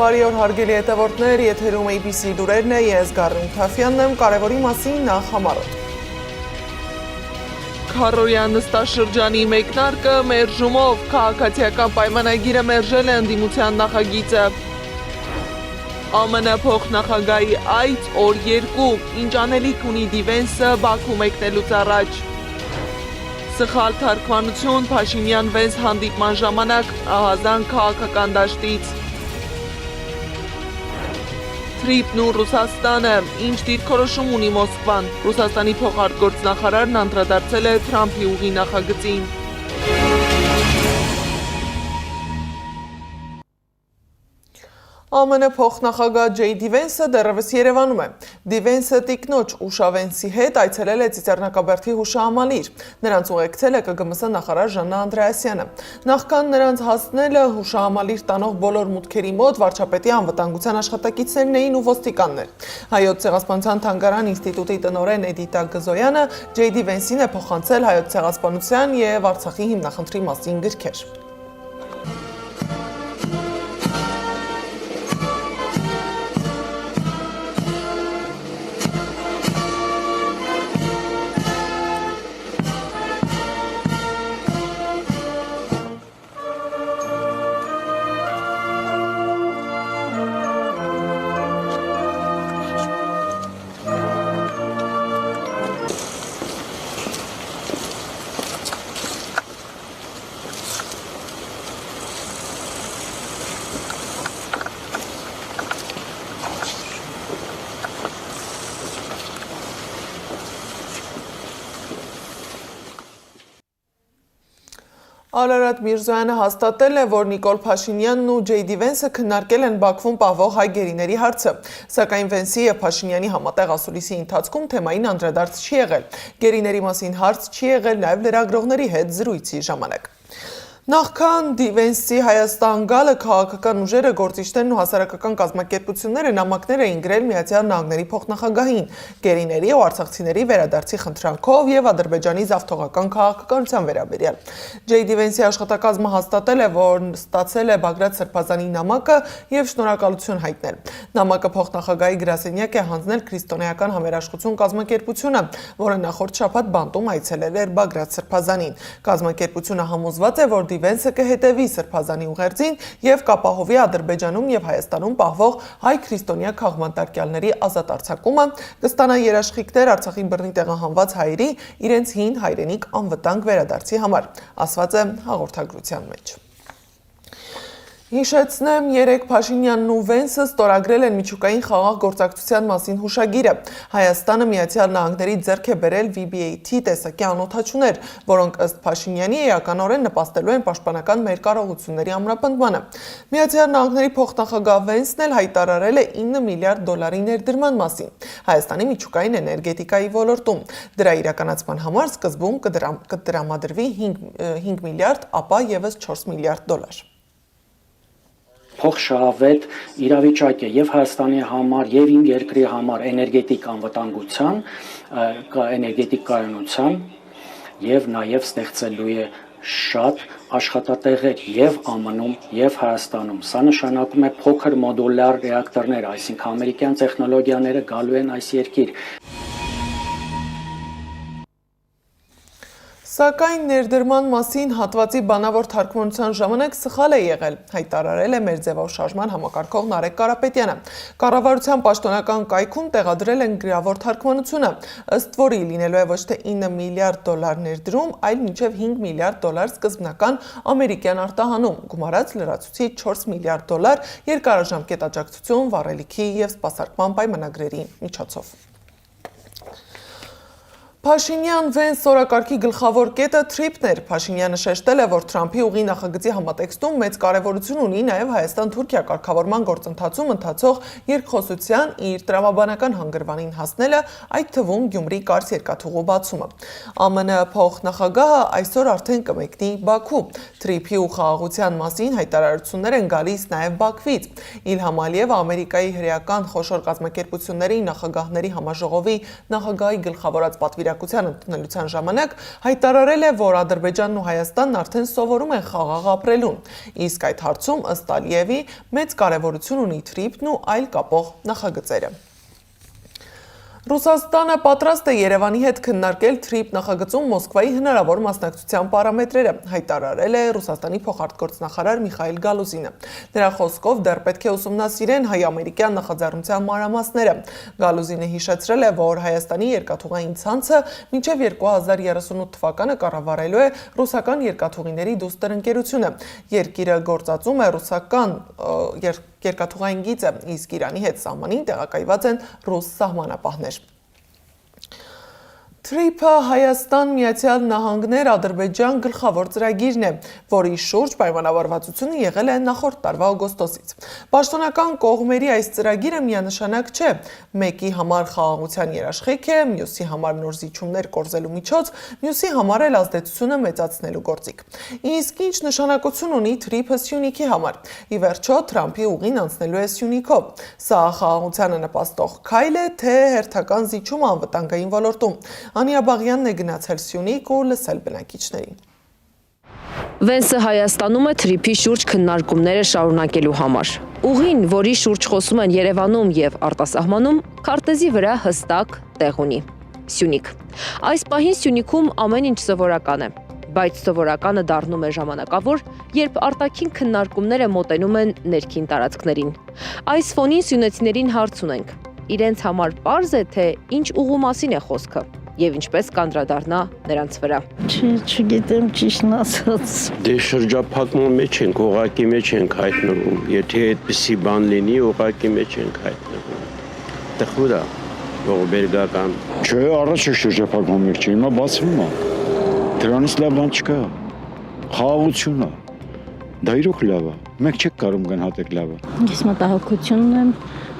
Բարի օր հարգելի հետևորդներ, եթերում ABC լուրերն է, ես Գառնիկ Թաֆյանն եմ, կարևորի մասին նախ համարոտ։ Քարորյան նստաշրջանի մեկնարկը մերժումով, քաղաքացիական պայմանագիրը մերժել է ընդդիմության նախագիծը։ ԱՄՆ փոխնախագահի այց օր 2, ինչ անելիք ունի Դիվենսը Բաքու մեկնելուց առաջ։ Սխալ թարգմանություն Փաշինյան-Վենս հանդիպման ժամանակ ահազանգ քաղաքական դաշտից։ Թրիպն ու Ռուսաստանը, ինչ դիրքորոշում ունի Մոսկվան, Ռուսաստանի փոխարտգործնախարարն անդրադարձել է Թրամփի ուղի նախագծին։ ԱՄՆ փոխնախագահ Ջեյ Դի Վենսը դեռևս Երևանում է։ Դի Վենսը տիկնոջ Ուշա Վենսի հետ այցելել է Ծիծեռնակաբերդի հուշահամալիր։ Նրանց ուղեկցել է ԿԳՄՍ նախարար Ժաննա Անդրեասյանը։ Նախքան նրանց հասնելը հուշահամալիր տանող բոլոր մուտքերի մոտ վարչապետի անվտանգության աշխատակիցներն էին ու ոստիկաններ։ Հայոց ցեղասպանության թանգարան ինստիտուտի տնօրեն Էդիտա Գզոյանը Ջեյ Դի Վենսին է փոխանցել հայոց ցեղասպանության եւ Արցախի հիմնախնդրի մասին գրքեր։ Արարատ Միրզոյանը հաստատել է, որ Նիկոլ Փաշինյանն ու Ջեյ Դի Վենսը քննարկել են Բաքվում պահվող հայ գերիների հարցը, սակայն Վենսի եւ Փաշինյանի համատեղ ասուլիսի ընթացքում թեմային անդրադարձ չի եղել։ Գերիների մասին հարց չի եղել նաեւ լրագրողների հետ զրույցի ժամանակ։ Նախքան Դի Վենսի Հայաստան գալը քաղաքական ուժերը, գործիչներն ու հասարակական կազմակերպությունները նամակներ էին գրել Միացյալ Նահանգների փոխնախագահին, գերիների ու արցախցիների վերադարձի խնդրանքով եւ Ադրբեջանի զավթողական քաղաքականության վերաբերյալ։ Ջեյ Դի Վենսի աշխատակազմը հաստատել է, որ ստացել է Բագրատ Սրբազանի նամակը եւ շնորհակալություն հայտնել։ Նամակը փոխնախագահի գրասենյակ է հանձնել Քրիստոնեական համերաշխություն կազմակերպությունը, որը նախորդ շաբաթ բանտում այցելել էր Բագրատ Սրբազանին։ Կազմակերպությունը համոզված է, որ Դի Վենսը կհետևի Սրբազանի ուղերձին եւ կապահովի Ադրբեջանում եւ Հայաստանում պահվող հայ քրիստոնյա քաղաքմարտարկյալների ազատ արձակումը, կստանա երաշխիքներ Արցախի բռնի տեղահանված հայերի իրենց հին հայրենիք անվտանգ վերադարձի համար, ասված է հաղորդագրության մեջ։ Հիշեցնեմ, երեկ Փաշինյանն ու Վենսը ստորագրել են միջուկային խաղաղ գործակցության մասին հուշագիրը։ Հայաստանը Միացյալ Նահանգների ձեռք է բերել VBAT տեսակի անօդաչուներ, որոնք ըստ Փաշինյանի էականորեն նպաստելու են պաշտպանական մեր կարողությունների ամրապնդմանը։ Միացյալ Նահանգների փոխնախագահ Վենսն էլ հայտարարել է $9 միլիարդ ներդրման մասին Հայաստանի միջուկային էներգետիկայի ոլորտում։ Դրա իրականացման համար սկզբում կտրամադրվի 5 միլիարդ, ապա եւս $4 միլիարդ։ Փոխշահավետ իրավիճակ է եւ Հայաստանի համար եւ իմ երկրի համար էներգետիկ անվտանգության, էներգետիկ կայունության եւ նաեւ ստեղծելու է շատ աշխատատեղեր եւ ԱՄՆ-ում եւ Հայաստանում։ Սա նշանակում է փոքր մոդուլար ռեակտորներ, այսինքն ամերիկյան տեխնոլոգիաները գալու են այս երկիր։ Սակայն ներդրման մասին հատվածի բանավոր թարգմանության ժամանակ սխալ է եղել, հայտարարել է մեր ձևաշարժման համակարգող Նարեկ Կարապետյանը։ Կառավարության պաշտոնական կայքում տեղադրել են գրավոր թարգմանությունը, ըստ որի լինելու է ոչ թե $9 միլիարդ ներդրում, այլ մինչև $5 միլիարդ սկզբնական ամերիկյան արտահանում, գումարած լրացուցիչ $4 միլիարդ երկարաժամկետ աջակցություն վառելիքի եւ սպասարկման պայմանագրերի միջոցով։ Փաշինյան-Վենս օրակարգի գլխավոր կետը Թրիպն էր։ Փաշինյանը շեշտել է, որ Թրամփի ուղի նախագծի համատեքստում մեծ կարևորություն ունի նաև Հայաստան-Թուրքիա կարգավորման գործընթացում ընթացող երկխոսության իր տրամաբանական հանգրվանին հասնելը, այդ թվում Գյումրի-Կարս երկաթուղու բացումը։ ԱՄՆ փոխնախագահը այսօր արդեն կմեկնի Բաքու։ Թրիփի ու խաղաղության մասին հայտարարություններ են գալիս նաև Բաքվից։ Իլհամ Ալիևը Ամերիկայի հրեական խոշոր կազմակերպությունների նախագահների համաժողովի նախագահի գլխավորած պատվիրակություն պատվիրակության ընդունելության ժամանակ հայտարարել է, որ Ադրբեջանն ու Հայաստանն արդեն սովորում են խաղաղ ապրելուն, իսկ այդ հարցում ըստ Ալիևի մեծ կարևորություն ունի թրիփն ու այլ կապող նախագծերը։ Ռուսաստանը պատրաստ է Երևանի հետ քննարկել թրիփ նախագծում Մոսկվայի հնարավոր մասնակցության պարամետրերը, հայտարարել է Ռուսաստանի փոխարտգործնախարար Միխայիլ Գալուզինը։ Նրա խոսքով դեռ պետք է ուսումնասիրեն հայ-ամերիկյան նախաձեռնության մանրամասները։ Գալուզինը հիշեցրել է, որ Հայաստանի երկաթուղային ցանցը մինչև 2038 թվականը կառավարելու է ռուսական երկաթուղիների դուստր ընկերությունը։ Երկիրը գործածում է ռուսական երկաթուղային գիծը, իսկ Իրանի հետ սահմանին տեղակայված են ռուս սահմանապահներ։ Թրիփը Հայաստան, Միացյալ Նահանգներ, Ադրբեջան գլխավոր ծրագիրն է, որի շուրջ պայմանավորվածությունը եղել է նախորդ տարվա օգոստոսից։ Պաշտոնական կողմերի այս ծրագիրը միանշանակ չէ, մեկի համար խաղաղության երաշխիք է, մյուսի համար նոր զիջումներ կորզելու միջոց, մյուսի համար էլ ազդեցությունը մեծացնելու գործիք։ Իսկ ինչ նշանակություն ունի թրիփը Սյունիքի համար։ Ի վերջո Թրամփի ուղին անցնելու է Սյունիքով։ Սա խաղաղությանը նպաստող քայլ է, թե հերթական զիջում անվտանգային ոլորտում։ Անիա Բաղյանն է գնացել Սյունիք ու լսել բնակիչներին։ Վենսը Հայաստանում է թրիփի շուրջ քննարկումները շարունակելու համար։ Ուղին, որի շուրջ խոսում են Երևանում եւ արտասահմանում, քարտեզի վրա հստակ տեղ ունի՝ Սյունիք։ Այս պահին Սյունիքում ամեն ինչ սովորական է, բայց սովորականը դառնում է ժամանակավոր, երբ արտաքին քննարկումները մոտենում են ներքին տարածքներին։ Այս ֆոնին սյունեցիներին հարց ունենք։ Իրենց համար պարզ է, թե ինչ ուղու մասին է խոսքը եւ ինչպես կանդրադառնա նրանց վրա։ Չգիտեմ ճիշտն ասած։ Դե շրջափակման մեջ ենք, օղակի մեջ ենք հայտնվում։ Եթե այդպիսի բան լինի, օղակի մեջ ենք հայտնվում։ Տխուր է, ողբերգական։ Չէ, առաջ շրջափակման մեջ չէ, հիմա բացվում է։ Դրանից լավ բան չկա։ Խաղաղություն է։ Դա իրոք լավ է։ Մենք չեք կարող գնահատել լավը։ Ես մտահոգություն ունեմ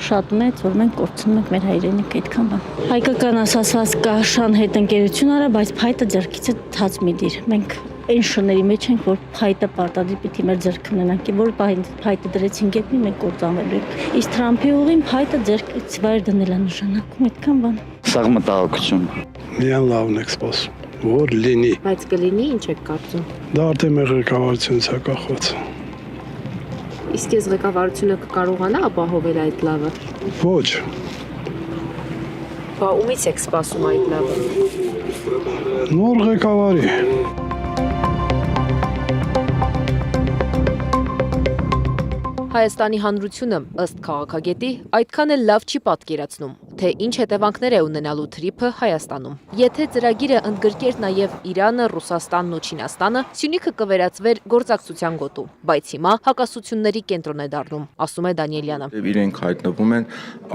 շատ մեծ, որ մենք կորցնում ենք մեր հայրենիքը այդքան բան։ Հայկական ասացած կա շան հետ ընկերություն արա, բայց փայտը ձեռքիցը թաց մի դիր։ Մենք այն շների մեջ ենք, որ փայտը պարտադիր պիտի մեր ձեռքը ունենանք, որ փայտը դրեցին գետնի, մենք կործանվելու ենք։ Իսկ Թրամփի ուղին փայտը ձեռքից վայր դնել է նշանակում այդքան բան։ Սա մտահոգություն։ Միան լավն եք սպասում, որ լինի։ Բայց կլինի, ինչ եք կարծում։ Դա արդեն մեր ղեկավարությունից է կախված։ Իսկ ես ղեկավարությունը կկարողանա ապահովել այդ լավը։ Ոչ։ Բա ումից եք սպասում այդ լավը։ Նոր ղեկավարի։ Հայաստանի Հանրությունը, ըստ քաղաքագետի, այդքան էլ լավ չի պատկերացնում, թե ինչ հետևանքներ է ունենալու թրիփը Հայաստանում։ Եթե ծրագիրը ընդգրկեր նաև Իրանը, Ռուսաստանն ու Չինաստանը, Սյունիքը կվերածվեր գործակցության գոտու, բայց հիմա հակասությունների կենտրոն է դառնում, ասում է Դանիելյանը։ Իրենք հայտնվում են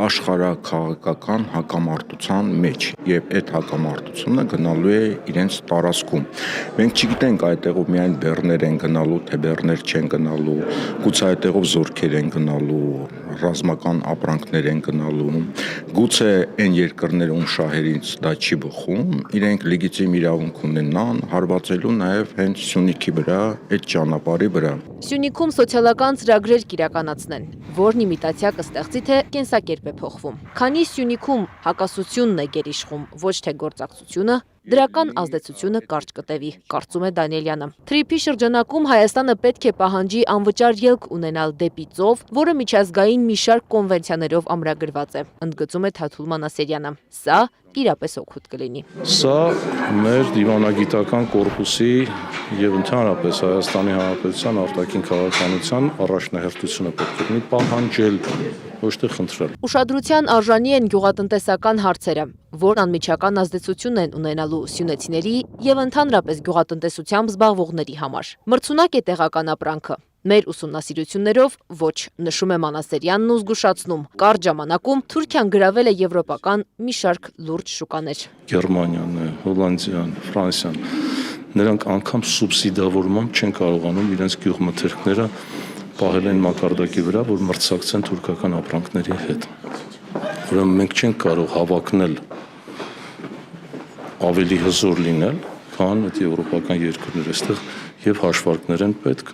աշխարհաքաղաքական հակամարտության մեջ, եւ այդ հակամարտությունը գնալու է իրենց տարածքում։ Մենք չգիտենք այդտեղով միայն բեռներ են գնալու, թե բեռներ չեն գնալու, գուցե այդտեղով զորքեր են գնալու, ռազմական ապրանքներ են գնալու, գուցե այն երկրները ում շահերից դա չի բխում, իրենք լեգիտիմ իրավունք ունենան հարվածելու նաև հենց Սյունիքի վրա, այդ ճանապարհի վրա։ Սյունիքում սոցիալական ծրագրեր կիրականացնեն, որն իմիտացիա կստեղծի, թե կենսակերպ է փոխվում։ Քանի Սյունիքում հակասությունն է գերիշխում, ոչ թե գործակցությունը, դրական ազդեցությունը կարճ կտևի, կարծում է Դանիելյանը։ Թրիփի շրջանակում Հայաստանը պետք է պահանջի անվճար ելք ունենալ դեպի ծով, որը միջազգային մի շարք կոնվենցիաներով ամրագրված է, ընդգծում է Թաթուլ Մանասերյանը։ Սա իրապես օգուտ կլինի։ Սա մեր դիվանագիտական կորպուսի եւ ընդհանրապես Հայաստանի Հանրապետության արտաքին քաղաքականության առաջնահերթությունը պետք է լինի պահանջել, ոչ թե խնդրել։ Ուշադրության արժանի են գյուղատնտեսական հարցերը, որ անմիջական ազդեցություն են ունենալու սյունեցիների եւ ընդհանրապես գյուղատնտեսությամբ զբաղվողների համար։ Մրցունակ է տեղական ապրանքը։ Մեր ուսումնասիրություններով ոչ, նշում է Մանասերյանն ու զգուշացնում, կարճ ժամանակում Թուրքիան գրավել է եվրոպական մի շարք լուրջ շուկաներ։ Գերմանիան, Հոլանդիան, Ֆրանսիան, նրանք անգամ սուբսիդավորմամբ չեն կարողանում իրենց գյուղմթերքները պահել այն մակարդակի վրա, որ մրցակցեն թուրքական ապրանքների հետ։ Ուրեմն մենք չենք կարող հավակնել ավելի հզոր լինել, քան այդ եվրոպական երկրները, այստեղ եւ հաշվարկներ են պետք,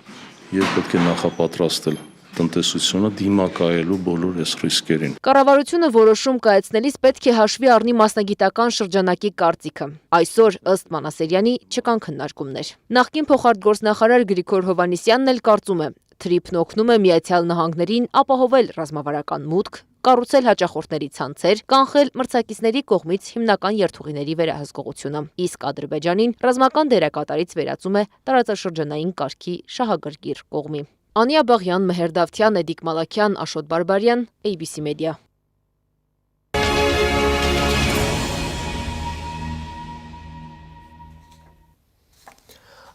եւ պետք է նախապատրաստել տնտեսությունը դիմակայելու բոլոր այս ռիսկերին։ Կառավարությունը որոշում կայացնելիս պետք է հաշվի առնի մասնագիտական շրջանակի կարծիքը։ Այսօր ըստ Մանասերյանի չկան քննարկումներ։ Նախկին փոխարտգործնախարար Գրիգոր Հովհաննիսյանն էլ կարծում է, թրիփն օգնում է Միացյալ Նահանգներին ապահովել ռազմավարական մուտք, կառուցել հաճախորդների ցանցեր, կանխել մրցակիցների կողմից հիմնական երթուղիների վերահսկողությունը, իսկ Ադրբեջանին ռազմական դերակատարից վերածում է տարածաշրջանային կարգի շահագրգիռ կողմի։ Անիա Բաղյան, Մեհեր Դավթյան, Էդիկ Մալաքյան, Աշոտ Բարբարյան, ABC Media։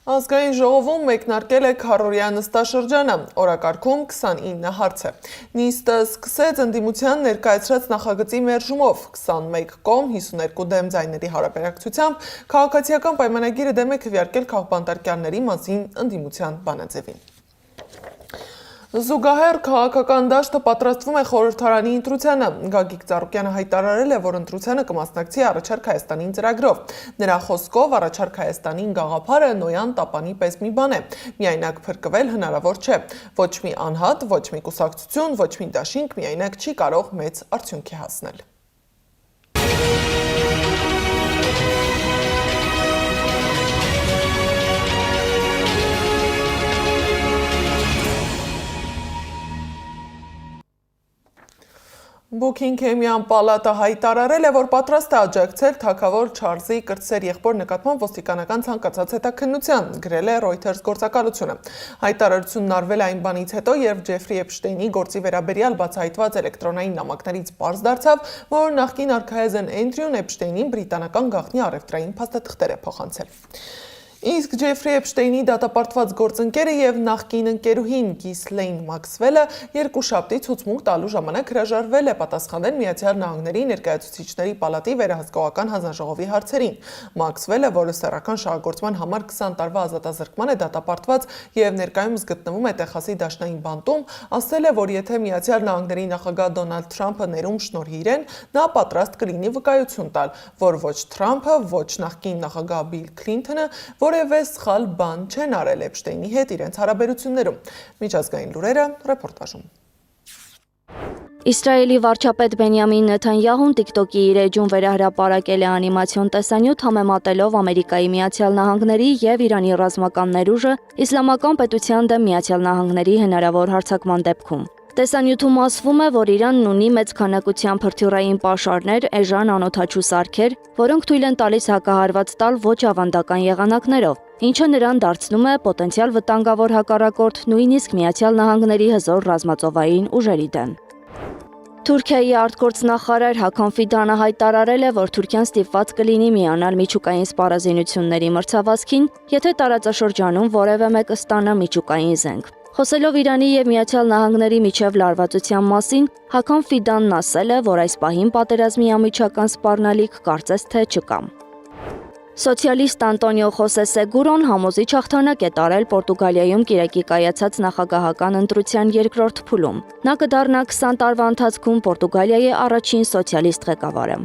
Ազգային ժողովում մեկնարկել է քառօրյա նստաշրջանը, օրակարգում 29 հարց է։ Նիստը սկսեց ընդդիմության ներկայացրած նախագծի մերժումով, 21 կողմ 52 դեմ ձայների հարաբերակցությամբ քաղաքացիական պայմանագիրը դեմ է քվեարկել քաղբանտարկյալների մասին ընդդիմության բանաձևին։ Զուգահեռ քաղաքական դաշտը պատրաստվում է խորհրդարանի ընտրությանը։ Գագիկ Ծառուկյանը հայտարարել է, որ ընտրությանը կմասնակցի Առաջարկ Հայաստանին ծրագրով։ Նրա խոսքով Առաջարկ Հայաստանին գաղափարը Նոյան Տապանի պես մի բան է։ Միայնակ փրկվել հնարավոր չէ։ Ոչ մի անհատ, ոչ մի կուսակցություն, ոչ մի դաշինք միայնակ չի կարող մեծ արդյունքի հասնել։ Բուքինգհեմյան պալատը հայտարարել է, որ պատրաստ է աջակցել թագավոր Չարլզի կրտսեր եղբոր նկատմամբ ոստիկանական ցանկացած հետաքննության, գրել է Reuters գործակալությունը։ Հայտարարությունն արվել է այն բանից հետո, երբ Ջեֆրի Էփշտեյնի գործի վերաբերյալ բացահայտված էլեկտրոնային նամակներից պարզ դարձավ, որ նախկին արքայազն Էնդրյուն Էփշտեյնին բրիտանական գաղտնի առևտրային փաստաթղթեր է փոխանցել։ Իսկ Ջեֆրի Էփշտեյնի դատապարտված գործընկերը եւ նախկին ընկերուհին Գիսլեյն Մաքսվելը երկուշաբթի ցուցմունք տալու ժամանակ հրաժարվել է պատասխանել Միացյալ Նահանգների ներկայացուցիչների պալատի վերահսկողական հանձնաժողովի հարցերին։ Մաքսվելը, որը սեռական շահագործման համար 20 տարվա ազատազրկման է դատապարտված եւ ներկայումս գտնվում է Տեխասի դաշնային բանտում, ասել է, որ եթե Միացյալ Նահանգների նախագահ Դոնալդ Թրամփը ներում շնորհի իրեն, նա պատրաստ կլինի վկայություն տալ, որ ոչ Թրամփը, ոչ նախկին նախագահ Բիլ Քլինթոնը որևէ սխալ բան չեն արել Էփշտեյնի հետ իրենց հարաբերություններում։ Միջազգային լուրերը ռեպորտաժում։ Իսրայելի վարչապետ Բենյամին Նեթանյահուն TikTok-ի իր էջում վերահրապարակել է անիմացիոն տեսանյութ համեմատելով Ամերիկայի Միացյալ Նահանգների եւ Իրանի ռազմական ներուժը իսլամական պետության դեմ Միացյալ Նահանգների հնարավոր հարձակման դեպքում։ Տեսանյութում ասվում է, որ Իրանն ունի մեծ քանակությամբ հրթիռային պաշարներ, էժան անօդաչու սարքեր, որոնք թույլ են տալիս հակահարված տալ ոչ ավանդական եղանակներով, ինչը նրան դարձնում է պոտենցիալ վտանգավոր հակառակորդ նույնիսկ Միացյալ Նահանգների հզոր ռազմածովային ուժերի դեմ։ Թուրքիայի արտգործնախարար Հական Ֆիդանը հայտարարել է, որ Թուրքիան ստիպված կլինի միանալ միջուկային սպառազինությունների մրցավազքին, եթե տարածաշրջանում որևէ մեկը ստանա միջուկային զենք։ Խոսելով Իրանի եւ Միացյալ Նահանգների միջև լարվածության մասին, Հական Ֆիդանն ասել է, որ այս պահին պատերազմի անմիջական սպառնալիք կարծես թե չկա։ Սոցիալիստ Անտոնիո Խոսե Սեգուրոն համոզիչ հաղթանակ է տարել Պորտուգալիայում կիրակի կայացած նախագահական ընտրության երկրորդ փուլում։ Նա կդառնա 20 տարվա ընթացքում Պորտուգալիայի առաջին սոցիալիստ ղեկավարը։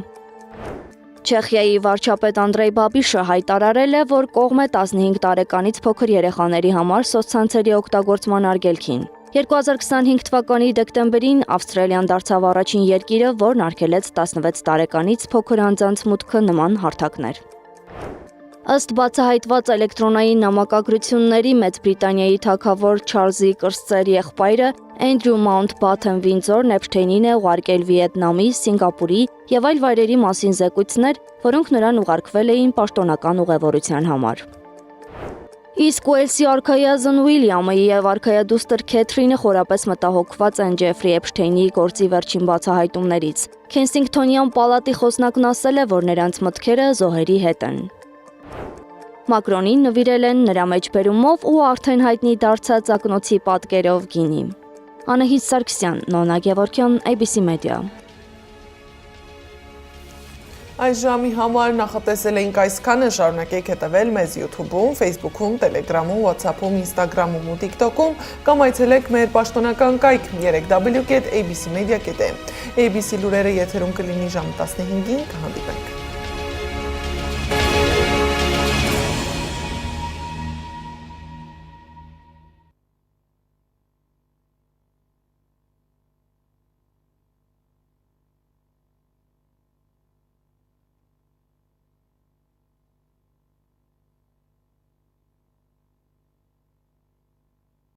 Չեխիայի վարչապետ Անդրեյ Բաբիշը հայտարարել է, որ կողմ է 15 տարեկանից փոքր երեխաների համար սոցցանցերի օգտագործման արգելքին։ 2025 թվականի դեկտեմբերին Ավստրալիան դարձավ առաջին երկիրը, որն արգելեց 16 տարեկանից փոքր անձանց մուտքը նման հարթակներ։ Ըստ բացահայտված էլեկտրոնային նամակագրությունների Մեծ Բրիտանիայի թագավոր Չարլզի կրտսեր եղբայրը Էնդրյու Մաունտբաթեն Վինդզորն Էփշտեյնին է ուղարկել Վիետնամի, Սինգապուրի եւ այլ վայրերի մասին զեկույցներ, որոնք նրան ուղարկվել էին պաշտոնական ուղևորության համար։ Իսկ Ուելսի արքայազն Ուիլյամը եւ արքայադուստր Քեթրինը խորապես մտահոգված են Ջեֆրի Էփշտեյնի գործի վերջին բացահայտումներից։ Քենսինգթոնյան պալատի խոսնակն ասել է, որ նրանց մտքերը զոհերի հետ են։ Մակրոնին նվիրել են նրա մեջբերումով ու արդեն հայտնի դարձած ակնոցի պատկերով գինի։ Անահիտ Սարգսյան, Նոնա Գևորգյան, ABC Media։ Այս ժամի համար նախատեսել էինք այսքանը, շարունակեք հետևել մեզ YouTube-ում, Facebook-ում, Telegram-ում, WhatsApp-ում, Instagram-ում ու TikTok-ում կամ այցելեք մեր պաշտոնական կայք www.abcmedia.am։ ABC լուրերը եթերում կլինի ժամը 15-ին, կհանդիպենք։